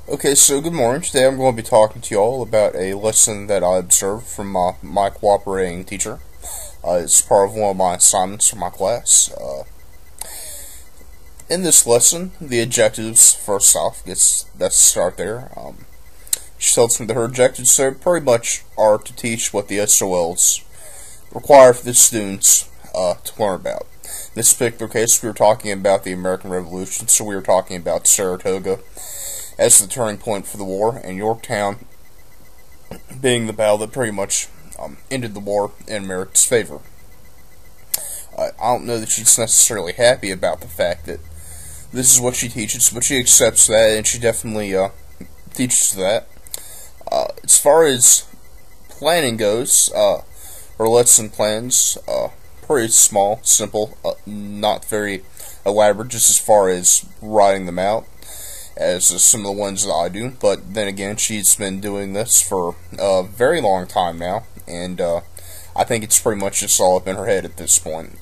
Okay, so good morning. Today I'm going to be talking to you all about a lesson that I observed from my cooperating teacher. It's part of one of my assignments for my class. In this lesson, the objectives, first off, let's start there. She tells me that her objectives pretty much are to teach what the SOLs require for the students to learn about. In this particular case, we were talking about the American Revolution, so we were talking about Saratoga as the turning point for the war, and Yorktown being the battle that pretty much ended the war in America's favor. I don't know that she's necessarily happy about the fact that this is what she teaches, but she accepts that, and she definitely teaches that. As far as planning goes, her lesson plans, pretty small, simple, not very elaborate, just as far as writing them out as some of the ones that I do. But then again, she's been doing this for a very long time now, and I think it's pretty much just all up in her head at this point.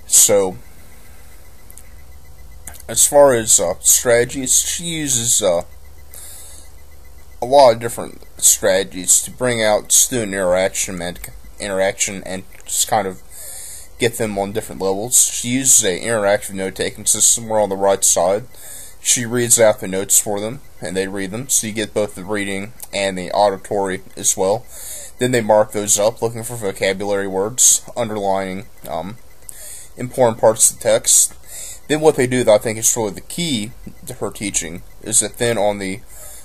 So, as far as strategies, she uses a lot of different strategies to bring out student interaction and just kind of get them on different levels. She uses an interactive note-taking system where on the right side she reads out the notes for them and they read them, so you get both the reading and the auditory as well. Then they mark those up looking for vocabulary words, underlining important parts of the text. Then what they do that I think is really the key to her teaching is that then on the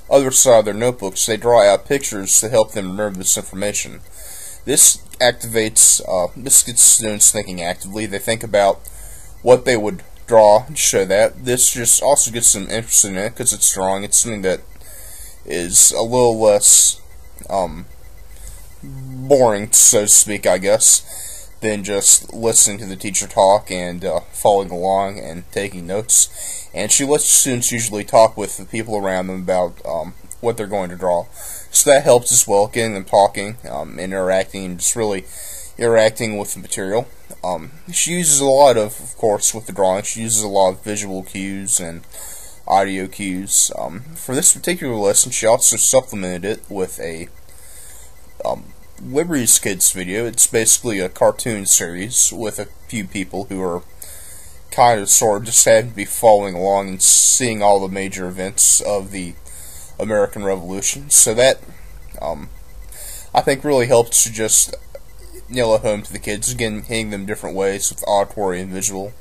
other side of their notebooks they draw out pictures to help them remember this information. This activates, this gets students thinking actively. They think about what they would draw to show that. This just also gets them interested in it because it's drawing. It's something that is a little less boring, so to speak, I guess, than just listening to the teacher talk and following along and taking notes. And she lets students usually talk with the people around them about what they're going to draw. So that helps as well, getting them talking, interacting, and just really interacting with the material. She uses a lot of course, with the drawing, she uses a lot of visual cues and audio cues. For this particular lesson, she also supplemented it with a Liberty's Kids video. It's basically a cartoon series with a few people who are kind of sort of just having to be following along and seeing all the major events of the American Revolution. So that I think really helps to just nail it home to the kids, again hitting them different ways with auditory and visual,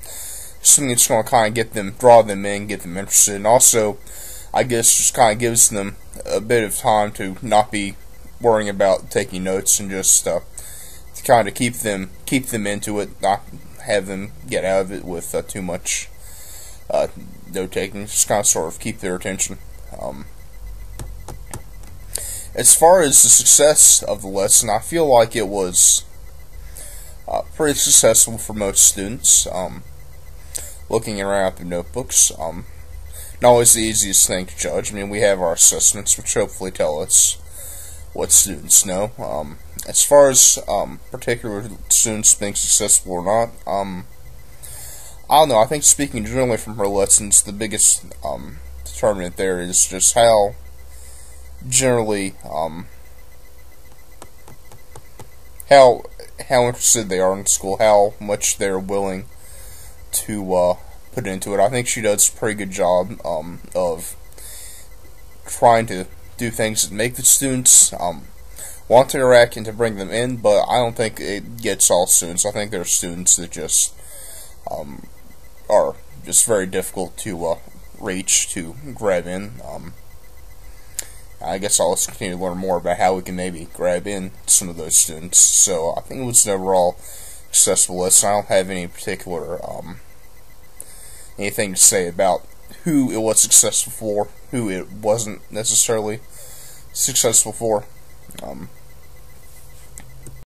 something that's going to kind of get them, draw them in, get them interested, and also I guess just kind of gives them a bit of time to not be worrying about taking notes and just to kind of keep them into it, not have them get out of it with too much note taking, just kind of sort of keep their attention. As far as the success of the lesson, I feel like it was pretty successful for most students. Looking around at the notebooks, not always the easiest thing to judge. I mean, we have our assessments, which hopefully tell us what students know. As far as particular students being successful or not, I don't know. I think speaking generally from her lessons, the biggest determinant there is just how generally how interested they are in school, how much they're willing to put into it. I think she does a pretty good job of trying to do things that make the students want to interact and to bring them in, but I don't think it gets all students. I think there are students that just are just very difficult to reach, to grab in. I guess I'll continue to learn more about how we can maybe grab in some of those students. So I think it was an overall successful lesson. I don't have any particular anything to say about who it was successful for, who it wasn't necessarily successful for.